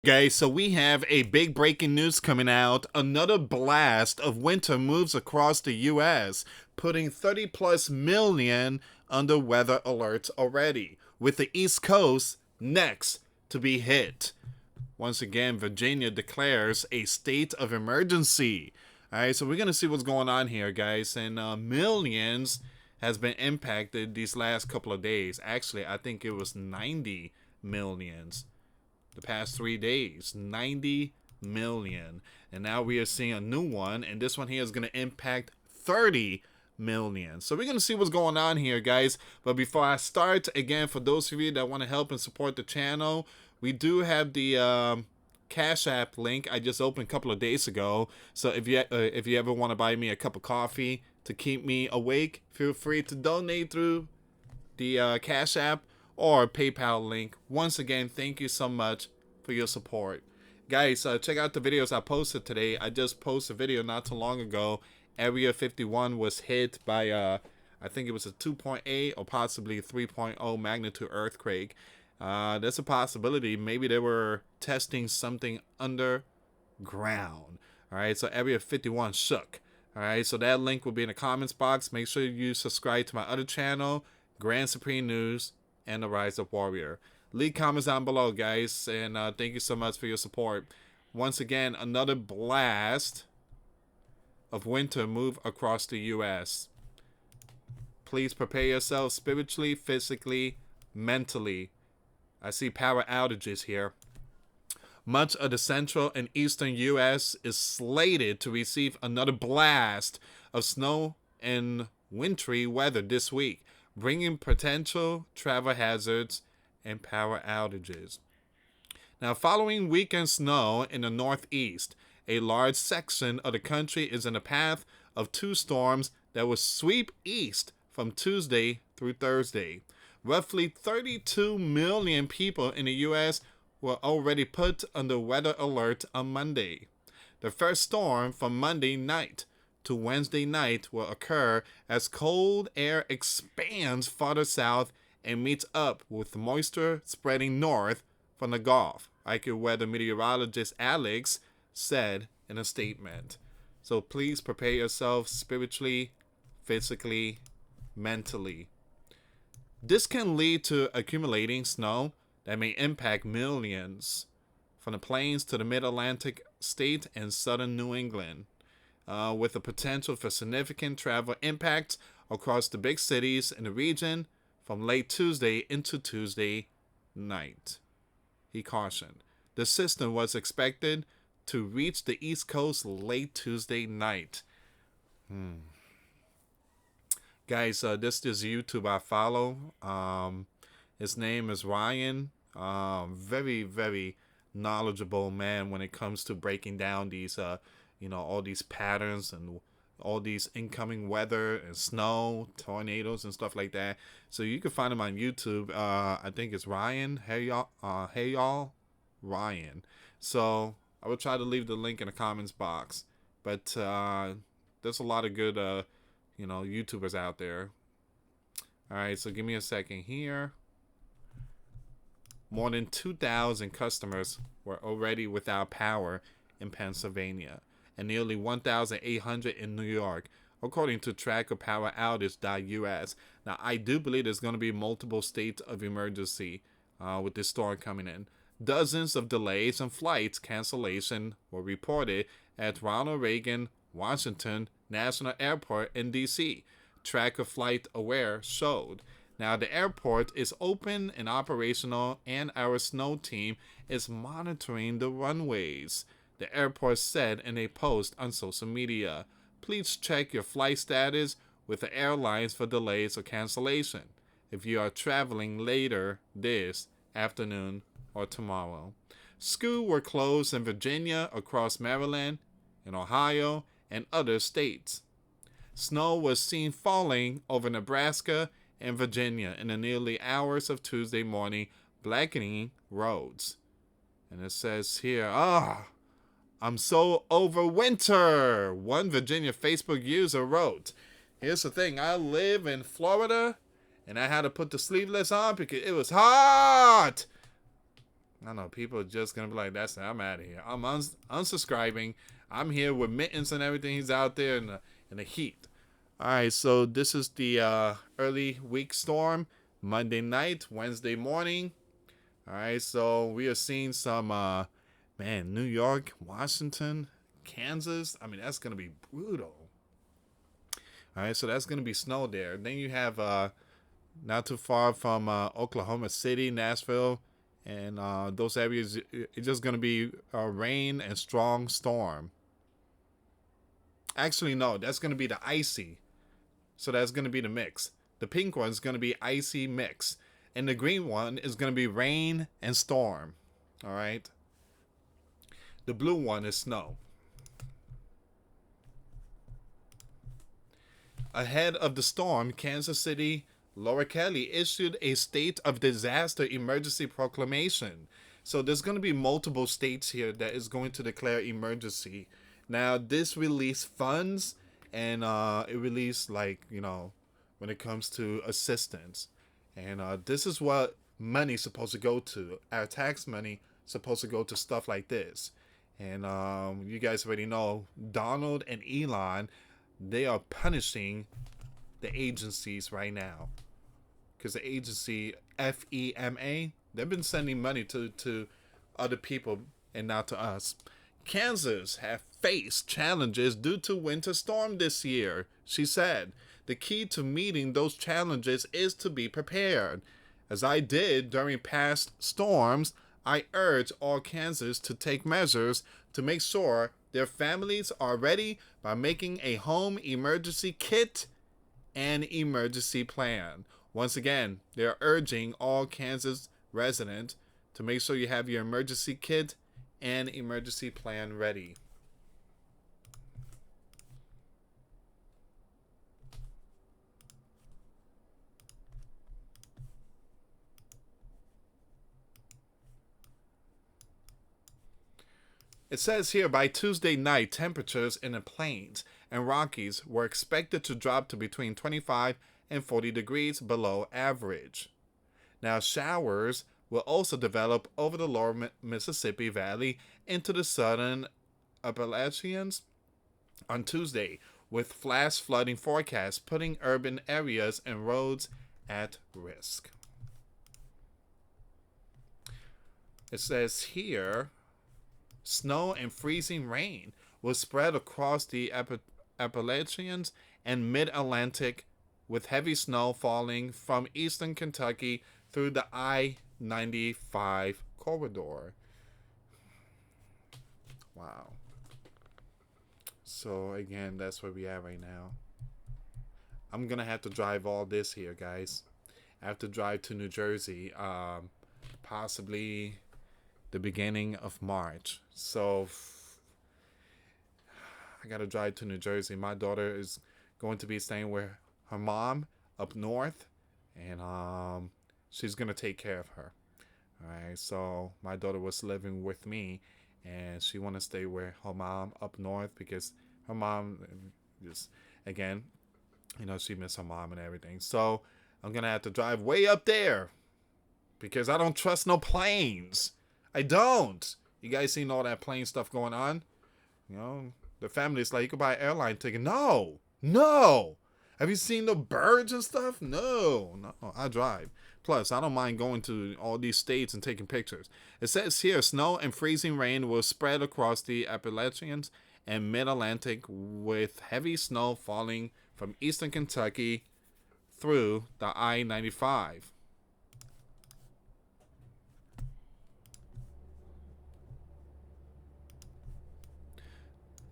Guys, so we have a big breaking news coming out. Another blast of winter moves across the US, putting 30 plus million under weather alerts already, with the East Coast next to be hit. Once again, Virginia declares a state of emergency. All right, so we're going to see what's going on here, guys. And millions has been impacted these last couple of days. Actually, I think it was 90 millions the past 3 days. 90 million. And now we are seeing a new one. And this one here is going to impact 30 million. So we're going to see what's going on here, guys. But before I start, again, for those of you that want to help and support the channel, we do have the Cash App link I just opened a couple of days ago. So if you ever want to buy me a cup of coffee to keep me awake, feel free to donate through the Cash App or PayPal link. Once again, thank you so much for your support. Guys, check out the videos I posted today. I just posted a video not too long ago. Area 51 was hit by, I think it was a 2.8 or possibly 3.0 magnitude earthquake. There's a possibility maybe they were testing something underground. All right, so Area 51 shook. All right, so that link will be in the comments box. Make sure you subscribe to my other channel, Grand Supreme News and the Rise of Warrior. Leave comments down below, guys, and thank you so much for your support. Once again, another blast of winter move across the U.S. Please prepare yourself spiritually, physically, mentally. I see power outages here. Much of the central and eastern U.S. is slated to receive another blast of snow and wintry weather this week, bringing potential travel hazards and power outages. Now, following weekend snow in the northeast, a large section of the country is in the path of two storms that will sweep east from Tuesday through Thursday. Roughly 32 million people in the U.S. were already put under weather alert on Monday. The first storm from Monday night to Wednesday night will occur as cold air expands farther south and meets up with moisture spreading north from the Gulf, AccuWeather Meteorologist Alex said in a statement. So please prepare yourself spiritually, physically, mentally. This can lead to accumulating snow that may impact millions from the plains to the mid-Atlantic state and southern New England, with the potential for significant travel impacts across the big cities in the region from late Tuesday into Tuesday night. He cautioned. The system was expected to reach the East Coast late Tuesday night. Guys, this is YouTube I follow. His name is Ryan. Very, very knowledgeable man when it comes to breaking down these, all these patterns and all these incoming weather and snow, tornadoes and stuff like that. So you can find him on YouTube. I think it's Ryan. Hey y'all, Ryan. So I will try to leave the link in the comments box. But there's a lot of good, YouTubers out there. All right, so give me a second here. More than 2,000 customers were already without power in Pennsylvania, and nearly 1,800 in New York, according to trackerpoweroutage.us. Now, I do believe there's going to be multiple states of emergency with this storm coming in. Dozens of delays and flights cancellation were reported at Ronald Reagan Washington National Airport in D.C. Tracker Flight Aware showed. Now, the airport is open and operational, and our snow team is monitoring the runways, the airport said in a post on social media. Please check your flight status with the airlines for delays or cancellation if you are traveling later this afternoon or tomorrow. Schools were closed in Virginia, across Maryland, in Ohio, and other states. Snow was seen falling over Nebraska and Virginia in the early hours of Tuesday morning, blackening roads. And it says here, I'm so over winter, one Virginia Facebook user wrote. Here's the thing, I live in Florida, and I had to put the sleeveless on because it was hot. I don't know. People are just gonna be like, "That's it. I'm out of here. I'm unsubscribing. I'm here with mittens and everything. He's out there in the heat." All right. So this is the early week storm. Monday night, Wednesday morning. All right. So we are seeing some man, New York, Washington, Kansas. I mean, that's gonna be brutal. All right. So that's gonna be snow there. Then you have not too far from Oklahoma City, Nashville, and those areas. It's just gonna be rain and strong storm. Actually, no, that's gonna be the icy. So that's gonna be the mix. The pink one is gonna be icy mix, and the green one is gonna be rain and storm. All right. The blue one is snow. Ahead of the storm, Kansas City, Laura Kelly issued a state of disaster emergency proclamation. So there's going to be multiple states here that is going to declare emergency. Now, this released funds and it released, like, when it comes to assistance. And this is what money's supposed to go to. Our tax money supposed to go to stuff like this. And you guys already know Donald and Elon, they are punishing the agencies right now. Because the agency, FEMA, they've been sending money to other people and not to us. Kansas have faced challenges due to winter storm this year, she said. The key to meeting those challenges is to be prepared. As I did during past storms, I urge all Kansans to take measures to make sure their families are ready by making a home emergency kit and emergency plan. Once again, they're urging all Kansas residents to make sure you have your emergency kit and emergency plan ready. It says here by Tuesday night, temperatures in the plains and Rockies were expected to drop to between 25 and 40 degrees below average. Now, showers will also develop over the lower Mississippi Valley into the southern Appalachians on Tuesday, with flash flooding forecasts putting urban areas and roads at risk. It says here, snow and freezing rain will spread across the Appalachians and mid-Atlantic, with heavy snow falling from eastern Kentucky through the I-95 corridor. Wow. So again, that's where we are right now. I'm gonna have to drive all this here, guys. I have to drive to New Jersey, possibly the beginning of March. So I gotta drive to New Jersey. My daughter is going to be staying with her mom up north, and she's gonna take care of her. All right. So my daughter was living with me, and she want to stay with her mom up north because her mom just, again, she missed her mom and everything. So I'm gonna have to drive way up there because I don't trust no planes. I don't. You guys seen all that plane stuff going on? The family's like, you can buy an airline ticket. No. Have you seen the birds and stuff? No, I drive. Plus, I don't mind going to all these states and taking pictures. It says here, snow and freezing rain will spread across the Appalachians and mid-Atlantic, with heavy snow falling from eastern Kentucky through the I-95.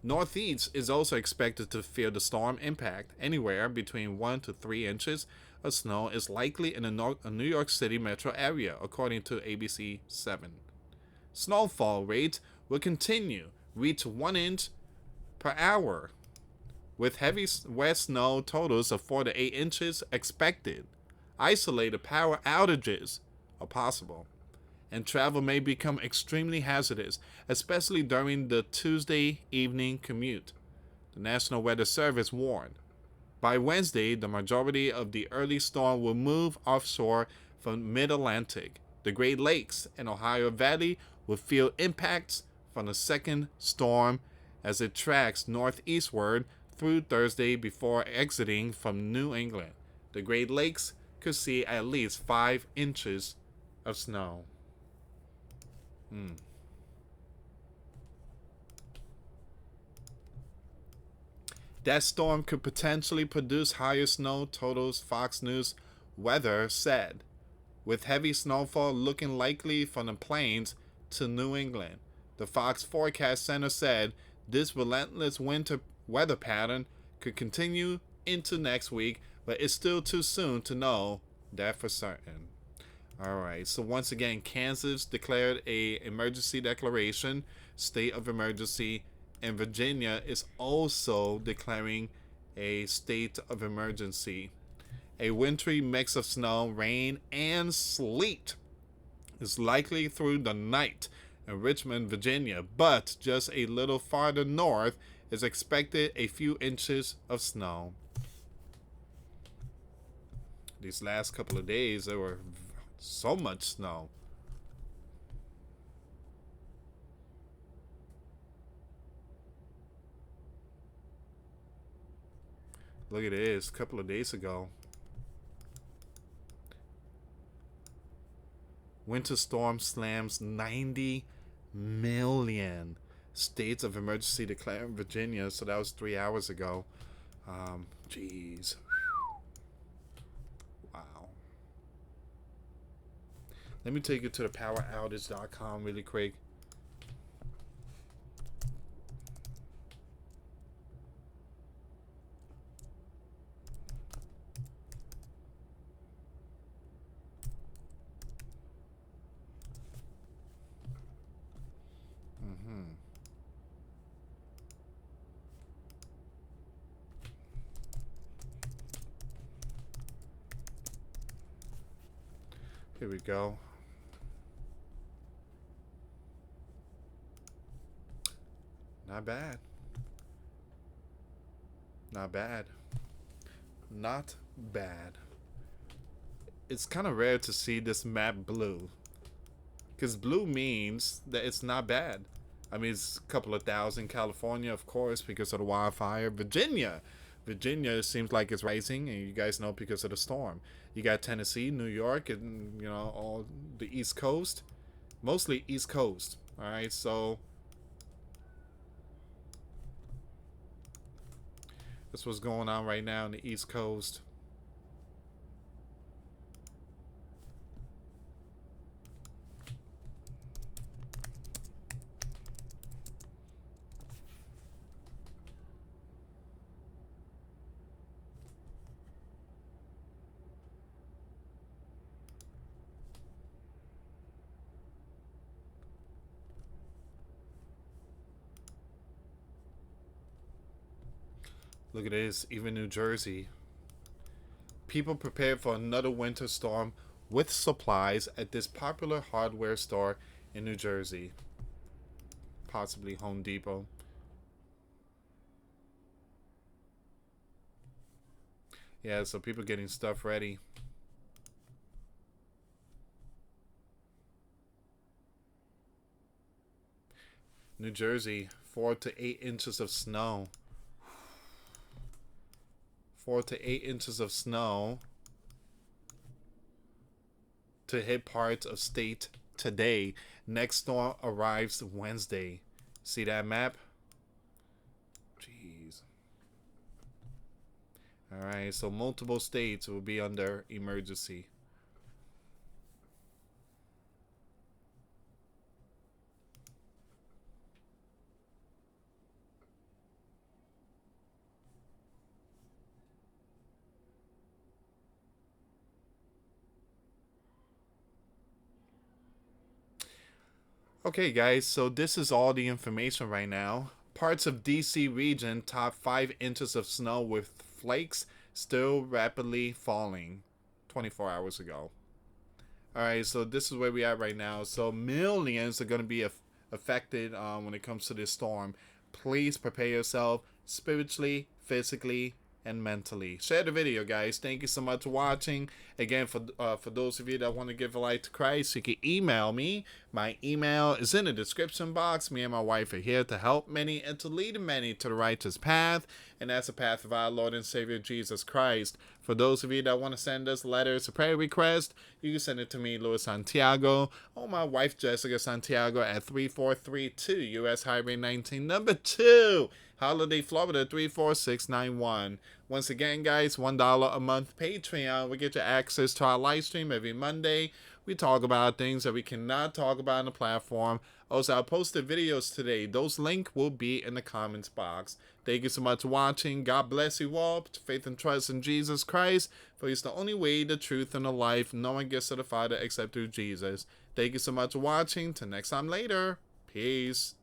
Northeast is also expected to feel the storm impact. Anywhere between 1 to 3 inches of snow is likely in the New York City metro area, according to ABC 7. Snowfall rates will continue, reach 1 inch per hour, with heavy wet snow totals of 4 to 8 inches expected. Isolated power outages are possible, and travel may become extremely hazardous, especially during the Tuesday evening commute, the National Weather Service warned. By Wednesday, the majority of the early storm will move offshore from mid-Atlantic, The Great Lakes and Ohio Valley will feel impacts from the second storm as it tracks northeastward through Thursday before exiting from New England. The Great Lakes could see at least 5 inches of snow. That storm could potentially produce higher snow totals, Fox News Weather said, with heavy snowfall looking likely from the plains to New England. The Fox Forecast Center said this relentless winter weather pattern could continue into next week, but it's still too soon to know that for certain. Alright, so once again, Kansas declared a emergency declaration, state of emergency, and Virginia is also declaring a state of emergency. A wintry mix of snow, rain, and sleet is likely through the night in Richmond, Virginia, but just a little farther north is expected a few inches of snow. These last couple of days, there were so much snow. Look at this, a couple of days ago. Winter storm slams 90 million. States of emergency declared in Virginia, so that was 3 hours ago. Jeez. Wow. Let me take you to the poweroutage.com really quick. Here we go. Not bad. Not bad. Not bad. It's kind of rare to see this map blue, because blue means that it's not bad. I mean, it's a couple of thousand. California, of course, because of the wildfire. Virginia seems like it's rising, and you guys know, because of the storm. You got Tennessee, New York, and all the East Coast, mostly East Coast. All right, so that's what's going on right now in the East Coast. Look at this, even New Jersey. People prepared for another winter storm with supplies at this popular hardware store in New Jersey. Possibly Home Depot. Yeah, so people getting stuff ready. New Jersey, 4 to 8 inches of snow. 4 to 8 inches of snow to hit parts of state today. Next storm arrives Wednesday. See that map? Jeez. Alright, so multiple states will be under emergency. Okay, guys, so this is all the information right now. Parts of DC region top 5 inches of snow with flakes still rapidly falling 24 hours ago. Alright, so this is where we are right now. So millions are going to be affected when it comes to this storm. Please prepare yourself spiritually, physically, and mentally. Share the video, guys. Thank you so much for watching. Again, for those of you that want to give a life to Christ, you can email me. My email is in the description box. Me and my wife are here to help many and to lead many to the righteous path, and that's the path of our Lord and Savior Jesus Christ. For those of you that want to send us letters or prayer requests, you can send it to me, US Santiago, or my wife, Jessica Santiago, at 3432 US Highway 19, number 2, Holiday, Florida 34691. Once again, guys, $1 a month Patreon. We get you access to our live stream every Monday. We talk about things that we cannot talk about on the platform. Also, I posted videos today. Those links will be in the comments box. Thank you so much for watching. God bless you all. Put your faith and trust in Jesus Christ, for He's the only way, the truth, and the life. No one gets to the Father except through Jesus. Thank you so much for watching. Till next time later. Peace.